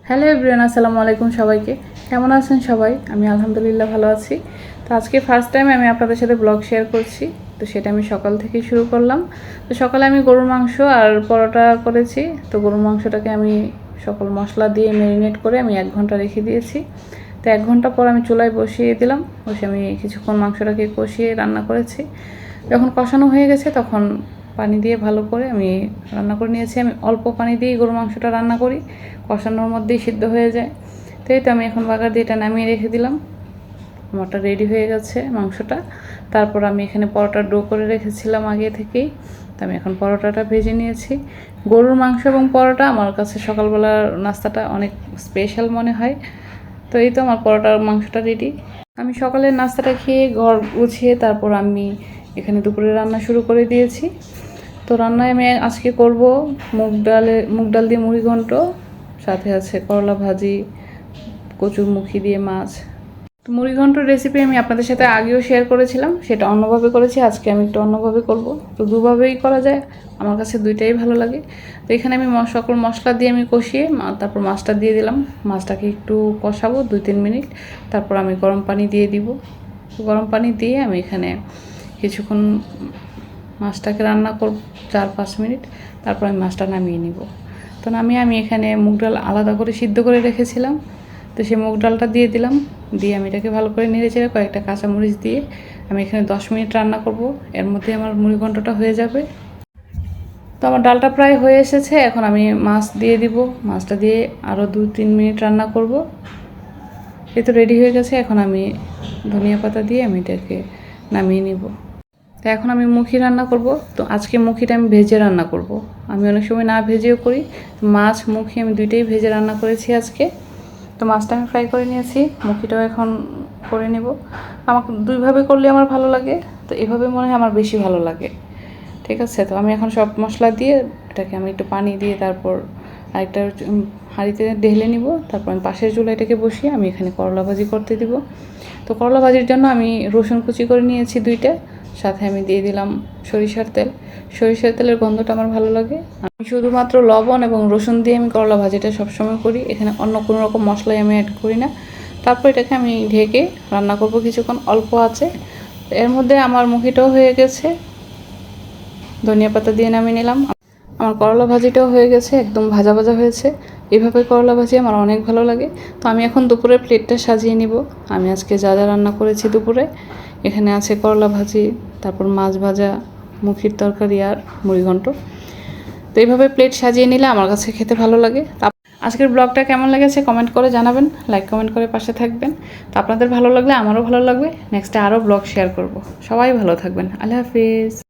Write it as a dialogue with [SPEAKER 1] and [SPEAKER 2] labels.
[SPEAKER 1] Hello everyone, আসসালামু আলাইকুম সবাইকে। কেমন আছেন সবাই? আমি আলহামদুলিল্লাহ ভালো আছি। তো আজকে ফার্স্ট টাইম আমি আপনাদের সাথে ব্লগ শেয়ার করছি। তো সেটা আমি সকাল থেকেই শুরু করলাম। তো সকালে আমি গরুর মাংস আর পরোটা করেছি। তো গরুর মাংসটাকে আমি সকল মশলা দিয়ে ম্যারিনেট করে আমি 1 ঘন্টা রেখে দিয়েছি। তো 1 ঘন্টা পর আমি চুলায় বসিয়ে দিলাম। আমি কিছুক্ষণ মাংসটাকে কষিয়ে রান্না করেছি। যখন কষানো হয়ে গেছে তখন পানি দিয়ে ভালো করে আমি রান্না করে নিয়েছি। আমি অল্প পানি দিয়েই গরুর মাংসটা রান্না করি, কষানোর মধ্যেই সিদ্ধ হয়ে যায়। তো এই তো আমি এখন বাগার দিয়ে এটা নামিয়ে রেখে দিলাম। আমারটা রেডি হয়ে গেছে মাংসটা। তারপর আমি এখানে পরোটা ডো করে রেখেছিলাম আগে থেকেই। তো আমি এখন পরোটাটা ভেজে নিয়েছি। গরুর মাংস এবং পরোটা আমার কাছে সকালবেলার নাস্তাটা অনেক স্পেশাল মনে হয়। তো এই তো আমার পরোটার মাংসটা রেডি। আমি সকালের নাস্তাটা খেয়ে ঘর গুছিয়ে তারপর আমি এখানে দুপুরে রান্না শুরু করে দিয়েছি। তো রান্নায় আমি আজকে করব মুগ ডাল দিয়ে মুড়ি ঘন্ট, সাথে আছে করলা ভাজি, কচুরমুখী দিয়ে মাছ। তো মুড়ি ঘন্টর রেসিপি আমি আপনাদের সাথে আগেও শেয়ার করেছিলাম, সেটা অন্যভাবে করেছি। আজকে আমি একটু অন্যভাবে করব। তো দুভাবেই করা যায়, আমার কাছে দুইটাই ভালো লাগে। তো এখানে আমি সকল মশলা দিয়ে আমি কষিয়ে তারপর মাছটা দিয়ে দিলাম। মাছটাকে একটু কষাবো 2-3 মিনিট। তারপর আমি গরম পানি দিয়ে দিব। গরম পানি দিয়ে আমি এখানে কিছুক্ষণ মাছটাকে রান্না করব 4-5 মিনিট। তারপর আমি মাছটা নামিয়ে নিব। তো নামিয়ে আমি এখানে মুগ ডাল আলাদা করে সিদ্ধ করে রেখেছিলাম। তো সেই মুগ ডালটা দিয়ে দিলাম। দিয়ে আমি এটাকে ভালো করে নেড়েচেড়ে কয়েকটা কাঁচামরিচ দিয়ে আমি এখানে 10 মিনিট রান্না করব। এর মধ্যে আমার মুড়ি ঘন্টটা হয়ে যাবে। তো আমার ডালটা প্রায় হয়ে এসেছে। এখন আমি মাছ দিয়ে দিব। মাছটা দিয়ে আরও 2-3 মিনিট রান্না করব। এই তো রেডি হয়ে গেছে। এখন আমি ধনিয়া পাতা দিয়ে আমি এটাকে নামিয়ে নিব। তো এখন আমি মুখি রান্না করব। তো আজকে মুখিটা আমি ভেজে রান্না করব। আমি অনেক সময় না ভেজেও করি। মাছ মুখি আমি দুইটাই ভেজে রান্না করেছি আজকে। তো মাছটা আমি ফ্রাই করে নিয়েছি, মুখিটাও এখন করে নেব। আমাকে দুইভাবে করলে আমার ভালো লাগে, তো এভাবে মনে হয় আমার বেশি ভালো লাগে। ঠিক আছে, তো আমি এখন সব মশলা দিয়ে এটাকে আমি একটু পানি দিয়ে তারপর আরেকটা হাঁড়িতে ঢেলে নিব। তারপর আমি পাশের চুলা এটাকে বসিয়ে আমি এখানে করলা ভাজি করতে দিব। তো করলা ভাজির জন্য আমি রসুন কুচি করে নিয়েছি 2টা, সাথে আমি দিয়ে দিলাম সরিষার তেল। সরিষার তেলের গন্ধটা আমার ভালো লাগে। আমি শুধুমাত্র লবণ এবং রসুন দিয়ে আমি করলা ভাজিটা সবসময় করি, এখানে অন্য কোনো রকম মশলাই আমি অ্যাড করি না। তারপর এটাকে আমি ঢেকে রান্না করব কিছুক্ষণ অল্প আছে। এর মধ্যে আমার মুখিটাও হয়ে গেছে, ধনিয়া পাতা দিয়ে নামিয়ে নিলাম। আমার করলা ভাজিটাও হয়ে গেছে, একদম ভাজা ভাজা হয়েছে। এভাবে করলা ভাজি আমার অনেক ভালো লাগে। তো আমি এখন দুপুরের প্লেটটা সাজিয়ে নিব। আমি আজকে যা যা রান্না করেছি দুপুরে, এখানে আছে করলা ভাজি, তারপর মাছ ভাজা, মুখির তরকারি আর মুড়িঘণ্ট। তো এইভাবে প্লেট সাজিয়ে নিলে আমার কাছে খেতে ভালো লাগে। আজকের ব্লগটা কেমন লেগেছে কমেন্ট করে জানাবেন, লাইক কমেন্ট করে পাশে থাকবেন। তো আপনাদের ভালো লাগলে আমারও ভালো লাগবে। নেক্সটে আরও ব্লগ শেয়ার করব। সবাই ভালো থাকবেন। আল্লাহ হাফিজ।